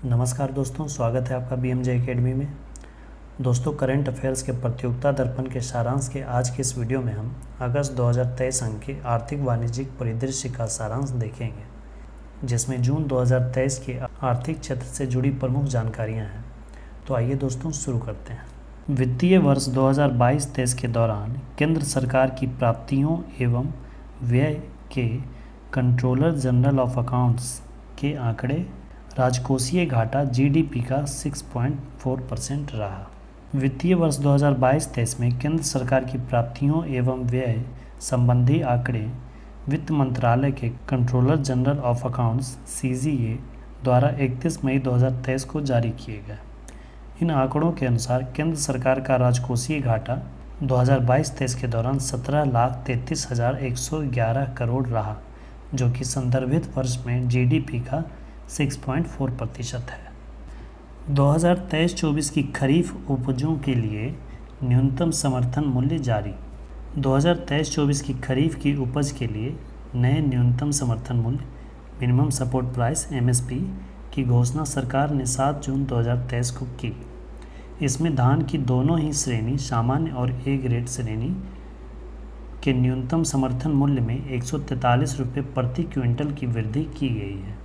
नमस्कार दोस्तों, स्वागत है आपका BMJ एकेडमी में। दोस्तों, करंट अफेयर्स के प्रतियोगिता दर्पण के सारांश के आज के इस वीडियो में हम अगस्त 2023 अंक के आर्थिक वाणिज्यिक परिदृश्य का सारांश देखेंगे, जिसमें जून 2023 के आर्थिक क्षेत्र से जुड़ी प्रमुख जानकारियां हैं। तो आइए दोस्तों शुरू करते हैं। वित्तीय वर्ष 2022-23 के दौरान केंद्र सरकार की प्राप्तियों एवं व्यय के कंट्रोलर जनरल ऑफ अकाउंट्स के आंकड़े राजकोषीय घाटा GDP का 6.4% रहा। वित्तीय वर्ष 2022-23 में केंद्र सरकार की प्राप्तियों एवं व्यय संबंधी आंकड़े वित्त मंत्रालय के controller general of accounts CGA द्वारा 31 मई 2023 को जारी किए गए। इन आंकड़ों के अनुसार केंद्र सरकार का राजकोषीय घाटा 2022-23 के दौरान 17,33,111 करोड़ रहा, जो कि संदर्भित वर्ष में GDP का 6.4% है। 2023-24 की खरीफ उपजों के लिए न्यूनतम समर्थन मूल्य जारी। 2023-24 की खरीफ की उपज के लिए नए न्यूनतम समर्थन मूल्य मिनिमम सपोर्ट प्राइस MSP की घोषणा सरकार ने 7 जून 2023 को की। इसमें धान की दोनों ही श्रेणी, सामान्य और A ग्रेड श्रेणी के न्यूनतम समर्थन मूल्य में 143 रुपये प्रति क्विंटल की वृद्धि की गई है।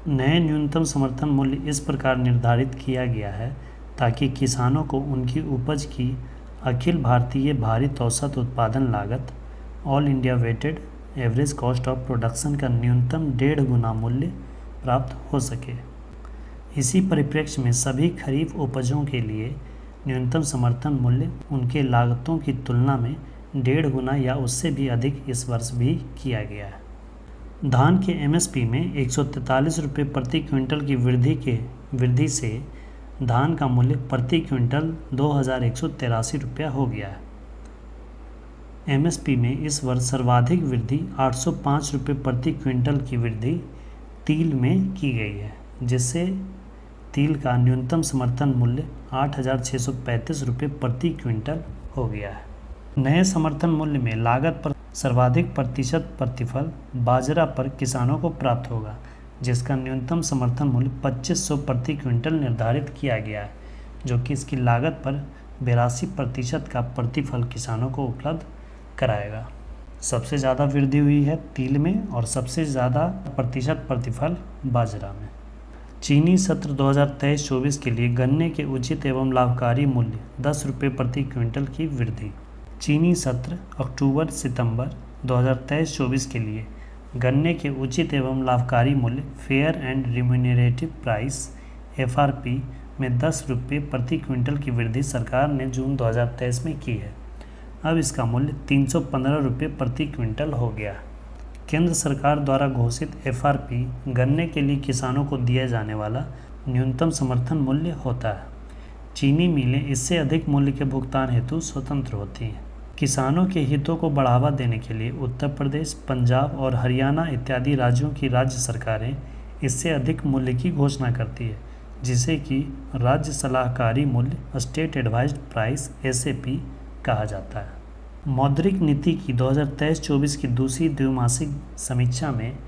नए न्यूनतम समर्थन मूल्य इस प्रकार निर्धारित किया गया है ताकि किसानों को उनकी उपज की अखिल भारतीय भारित औसत उत्पादन लागत all India weighted average cost of production का न्यूनतम 1.5 गुना मूल्य प्राप्त हो सके। इसी परिप्रेक्ष्य में सभी खरीफ उपजों के लिए न्यूनतम समर्थन मूल्य उनके लागतों की तुलना में 1.5 गुना या उससे भी अधिक इस वर्ष भी किया गया है। धान के MSP में 143 रुपये प्रति क्विंटल की वृद्धि से धान का मूल्य प्रति क्विंटल 2,183 रुपया हो गया है। MSP में इस वर्ष सर्वाधिक वृद्धि 805 रुपये प्रति क्विंटल की वृद्धि तिल में की गई है, जिससे तिल का न्यूनतम समर्थन मूल्य 8,635 रुपये प्रति क्विंटल हो गया है। नए समर्थन मूल्य में लागत पर सर्वाधिक प्रतिशत प्रतिफल बाजरा पर किसानों को प्राप्त होगा, जिसका न्यूनतम समर्थन मूल्य 2500 प्रति क्विंटल निर्धारित किया गया है, जो कि इसकी लागत पर 82% का प्रतिफल किसानों को उपलब्ध कराएगा। सबसे ज़्यादा वृद्धि हुई है तिल में और सबसे ज़्यादा प्रतिशत प्रतिफल बाजरा में। चीनी सत्र 2023-24 के लिए गन्ने के उचित एवं लाभकारी मूल्य 10 रुपये प्रति क्विंटल की वृद्धि। चीनी सत्र अक्टूबर-सितंबर 2023-24 के लिए गन्ने के उचित एवं लाभकारी मूल्य fair and remunerative price FRP में 10 रुपये प्रति क्विंटल की वृद्धि सरकार ने जून 2023 में की है। अब इसका मूल्य 315 रुपये प्रति क्विंटल हो गया। केंद्र सरकार द्वारा घोषित FRP गन्ने के लिए किसानों को दिया जाने वाला न्यूनतम समर्थन मूल्य होता है। चीनी मिलें इससे अधिक मूल्य के भुगतान हेतु स्वतंत्र होती हैं। किसानों के हितों को बढ़ावा देने के लिए उत्तर प्रदेश, पंजाब और हरियाणा इत्यादि राज्यों की राज्य सरकारें इससे अधिक मूल्य की घोषणा करती है, जिसे कि राज्य सलाहकारी मूल्य स्टेट एडवाइज्ड प्राइस SAP कहा जाता है। मौद्रिक नीति की 2023-24 की दूसरी द्विमासिक समीक्षा में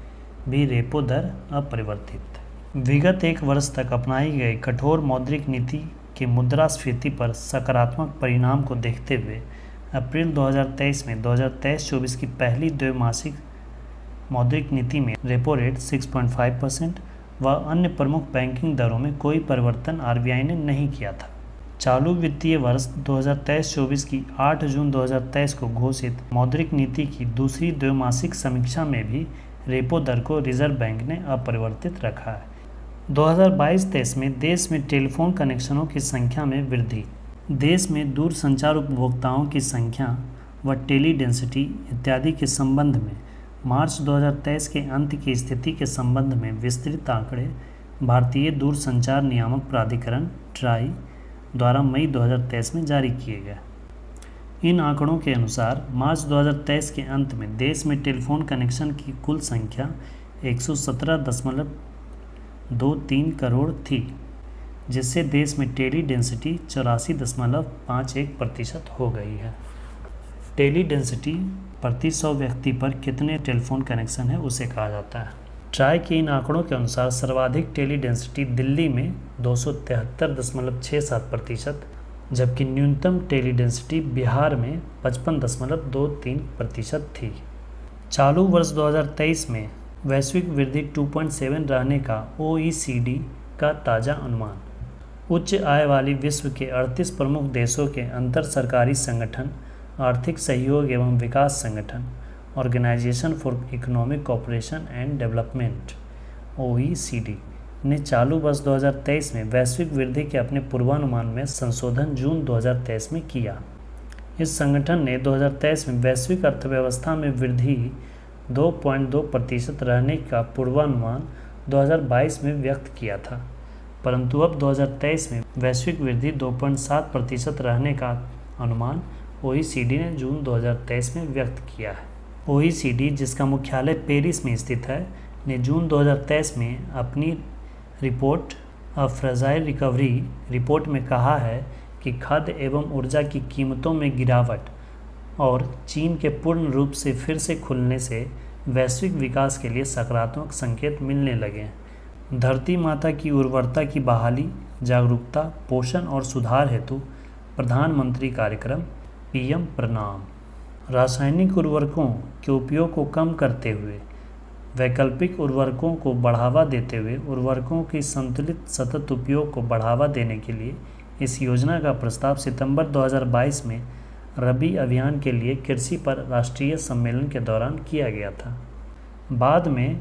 भी रेपो दर अपरिवर्तित। विगत एक वर्ष तक अपनाई गई कठोर मौद्रिक नीति के मुद्रास्फीति पर सकारात्मक परिणाम को देखते हुए अप्रैल 2023 में 2023-24 की पहली द्विमासिक मौद्रिक नीति में रेपो रेट 6.5% व अन्य प्रमुख बैंकिंग दरों में कोई परिवर्तन RBI ने नहीं किया था। चालू वित्तीय वर्ष 2023-24 की 8 जून 2023 को घोषित मौद्रिक नीति की दूसरी द्विमासिक समीक्षा में भी रेपो दर को रिजर्व बैंक ने अपरिवर्तित रखा है। 2022-23 में देश में टेलीफोन कनेक्शनों की संख्या में वृद्धि। देश में दूरसंचार उपभोक्ताओं की संख्या व टेली डेंसिटी इत्यादि के संबंध में मार्च 2023 के अंत की स्थिति के संबंध में विस्तृत आंकड़े भारतीय दूरसंचार नियामक प्राधिकरण ट्राई द्वारा मई 2023 में जारी किए गए। इन आंकड़ों के अनुसार मार्च 2023 के अंत में देश में टेलीफोन कनेक्शन की कुल संख्या 117.23 करोड़ थी, जिससे देश में टेली डेंसिटी 84.51% हो गई है। टेली डेंसिटी प्रति 100 व्यक्ति पर कितने टेलीफोन कनेक्शन है उसे कहा जाता है। ट्राई के इन आंकड़ों के अनुसार सर्वाधिक टेली डेंसिटी दिल्ली में 273.67%, जबकि न्यूनतम टेली डेंसिटी बिहार में 55.23% थी। चालू वर्ष 2023 में वैश्विक वृद्धि 2.7 रहने का OECD का ताज़ा अनुमान। उच्च आय वाली विश्व के 38 प्रमुख देशों के अंतर सरकारी संगठन, आर्थिक सहयोग एवं विकास संगठन, organisation for economic cooperation and development OECD ने चालू वर्ष 2023 में वैश्विक वृद्धि के अपने पूर्वानुमान में संशोधन जून 2023 में किया। इस संगठन ने 2023 में वैश्विक अर्थव्यवस्था में वृद्धि 2.2% रहने का पूर्वानुमान 2022 में व्यक्त किया था, परंतु अब 2023 में वैश्विक वृद्धि 2.7% रहने का अनुमान OECD ने जून 2023 में व्यक्त किया है। OECD, जिसका मुख्यालय पेरिस में स्थित है, ने जून 2023 में अपनी रिपोर्ट अ फ्रेजाइल रिकवरी रिपोर्ट में कहा है कि खाद्य एवं ऊर्जा की कीमतों में गिरावट और चीन के पूर्ण रूप से फिर से खुलने से वैश्विक विकास के लिए सकारात्मक संकेत मिलने लगे हैं। धरती माता की उर्वरता की बहाली, जागरूकता, पोषण और सुधार हेतु प्रधानमंत्री कार्यक्रम PM प्रणाम। रासायनिक उर्वरकों के उपयोग को कम करते हुए वैकल्पिक उर्वरकों को बढ़ावा देते हुए उर्वरकों की संतुलित सतत उपयोग को बढ़ावा देने के लिए इस योजना का प्रस्ताव सितंबर 2022 में रबी अभियान के लिए कृषि पर राष्ट्रीय सम्मेलन के दौरान किया गया था। बाद में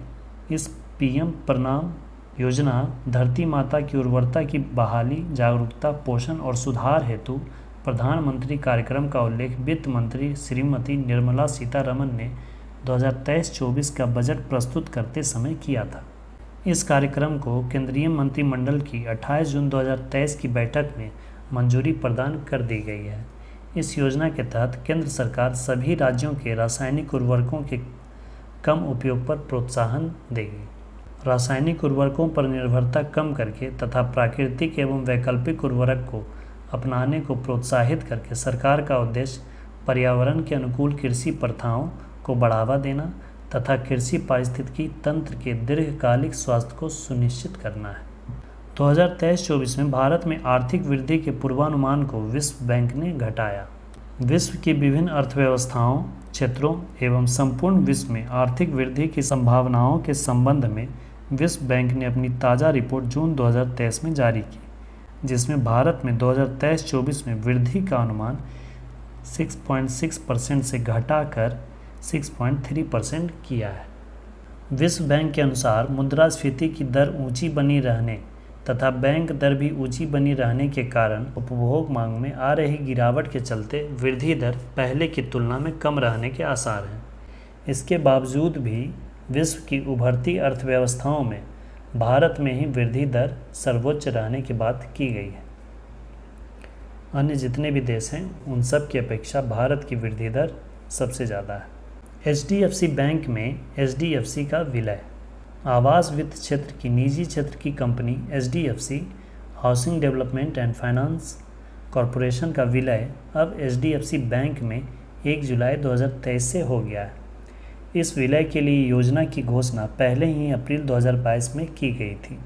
इस PM प्रणाम योजना धरती माता की उर्वरता की बहाली, जागरूकता, पोषण और सुधार हेतु प्रधानमंत्री कार्यक्रम का उल्लेख वित्त मंत्री श्रीमती निर्मला सीतारमण ने 2023-24 का बजट प्रस्तुत करते समय किया था। इस कार्यक्रम को केंद्रीय मंत्रिमंडल की 28 जून 2023 की बैठक में मंजूरी प्रदान कर दी गई है। इस योजना के तहत केंद्र सरकार सभी राज्यों के रासायनिक उर्वरकों के कम उपयोग पर प्रोत्साहन देगी। रासायनिक उर्वरकों पर निर्भरता कम करके तथा प्राकृतिक एवं वैकल्पिक उर्वरक को अपनाने को प्रोत्साहित करके सरकार का उद्देश्य पर्यावरण के अनुकूल कृषि प्रथाओं को बढ़ावा देना तथा कृषि पारिस्थितिकी तंत्र के दीर्घकालिक स्वास्थ्य को सुनिश्चित करना है। 2023-24 में भारत में आर्थिक वृद्धि के पूर्वानुमान को विश्व बैंक ने घटाया। विश्व की विभिन्न अर्थव्यवस्थाओं, क्षेत्रों एवं संपूर्ण विश्व में आर्थिक वृद्धि की संभावनाओं के संबंध में विश्व बैंक ने अपनी ताज़ा रिपोर्ट जून 2023 में जारी की, जिसमें भारत में 2023-24 में वृद्धि का अनुमान 6.6% से घटाकर 6.3% किया है। विश्व बैंक के अनुसार मुद्रास्फीति की दर ऊंची बनी रहने तथा बैंक दर भी ऊंची बनी रहने के कारण उपभोग मांग में आ रही गिरावट के चलते वृद्धि दर पहले की तुलना में कम रहने के आसार हैं। इसके बावजूद भी विश्व की उभरती अर्थव्यवस्थाओं में भारत में ही वृद्धि दर सर्वोच्च रहने की बात की गई है। अन्य जितने भी देश हैं उन सब की अपेक्षा भारत की वृद्धि दर सबसे ज़्यादा है। HDFC बैंक में HDFC का विलय। आवास वित्त क्षेत्र की निजी क्षेत्र की company HDFC housing development and finance corporation का विलय अब HDFC बैंक में 1 जुलाई 2023 से हो गया है। इस विलय के लिए योजना की घोषणा पहले ही अप्रैल 2022 में की गई थी।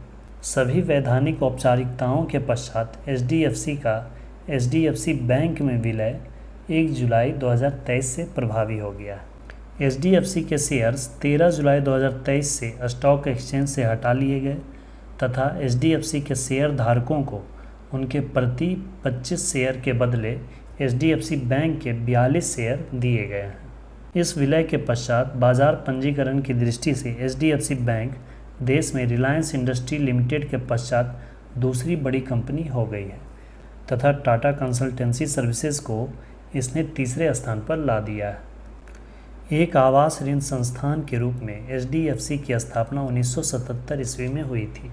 सभी वैधानिक औपचारिकताओं के पश्चात HDFC का HDFC बैंक में विलय 1 जुलाई 2023 से प्रभावी हो गया। HDFC के शेयर्स 13 जुलाई 2023 से स्टॉक एक्सचेंज से हटा लिए गए तथा HDFC के शेयर धारकों को उनके प्रति 25 शेयर के बदले HDFC बैंक के 42 शेयर दिए गए हैं। इस विलय के पश्चात बाजार पंजीकरण की दृष्टि से HDFC बैंक देश में रिलायंस इंडस्ट्री लिमिटेड के पश्चात दूसरी बड़ी कंपनी हो गई है तथा टाटा कंसल्टेंसी सर्विसेज को इसने तीसरे स्थान पर ला दिया है। एक आवास ऋण संस्थान के रूप में HDFC की स्थापना 1977 ईस्वी में हुई थी।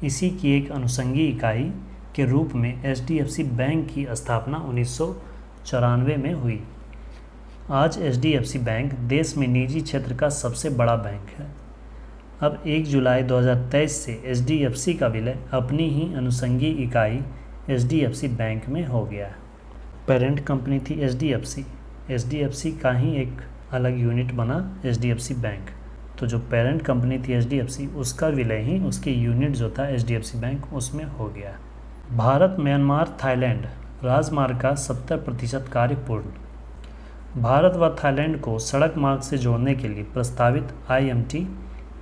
इसी की एक अनुषंगी इकाई के रूप में HDFC बैंक की स्थापना 1994 में हुई। आज HDFC बैंक देश में निजी क्षेत्र का सबसे बड़ा बैंक है। अब 1 जुलाई 2023 से HDFC का विलय अपनी ही अनुषंगी इकाई HDFC बैंक में हो गया है। पेरेंट कंपनी थी HDFC का ही एक अलग यूनिट बना HDFC बैंक। तो जो पेरेंट कंपनी थी HDFC, उसका विलय ही उसकी यूनिट जो था HDFC बैंक उसमें हो गया। भारत म्यांमार थाईलैंड राजमार्ग का 70% कार्य पूर्ण। भारत व थाईलैंड को सड़क मार्ग से जोड़ने के लिए प्रस्तावित IMT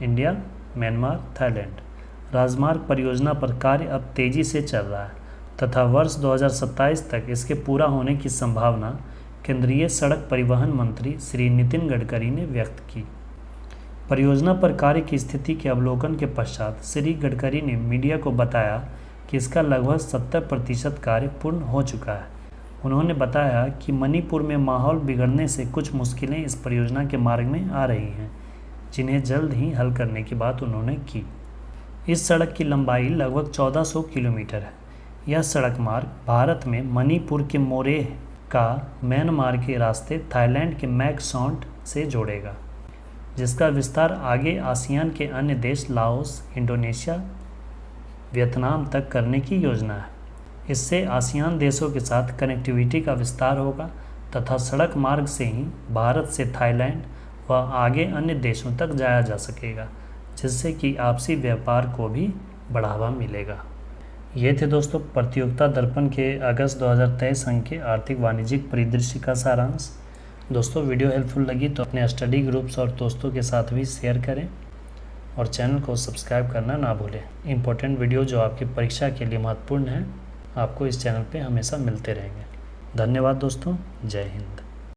इंडिया म्यांमार थाईलैंड राजमार्ग परियोजना पर कार्य अब तेजी से चल रहा है तथा वर्ष 2027 तक इसके पूरा होने की संभावना केंद्रीय सड़क परिवहन मंत्री श्री नितिन गडकरी ने व्यक्त की। परियोजना पर कार्य की स्थिति के अवलोकन के पश्चात श्री गडकरी ने मीडिया को बताया कि इसका लगभग 70% कार्य पूर्ण हो चुका है। उन्होंने बताया कि मणिपुर में माहौल बिगड़ने से कुछ मुश्किलें इस परियोजना के मार्ग में आ रही हैं, जिन्हें जल्द ही हल करने की बात उन्होंने की। इस सड़क की लंबाई लगभग 1400 किलोमीटर है। यह सड़क मार्ग भारत में मणिपुर के मोरेह का म्यांमार के रास्ते थाईलैंड के मैकसॉन्ट से जोड़ेगा, जिसका विस्तार आगे आसियान के अन्य देश लाओस, इंडोनेशिया, वियतनाम तक करने की योजना है। इससे आसियान देशों के साथ कनेक्टिविटी का विस्तार होगा तथा सड़क मार्ग से ही भारत से थाईलैंड व आगे अन्य देशों तक जाया जा सकेगा, जिससे कि आपसी व्यापार को भी बढ़ावा मिलेगा। ये थे दोस्तों प्रतियोगिता दर्पण के अगस्त 2023 अंक के आर्थिक वाणिज्यिक परिदृश्य का सारांश। दोस्तों वीडियो हेल्पफुल लगी तो अपने स्टडी ग्रुप्स और दोस्तों के साथ भी शेयर करें और चैनल को सब्सक्राइब करना ना भूलें। इम्पोर्टेंट वीडियो जो आपकी परीक्षा के लिए महत्वपूर्ण है, आपको इस चैनल पे हमेशा मिलते रहेंगे। धन्यवाद दोस्तों, जय हिंद।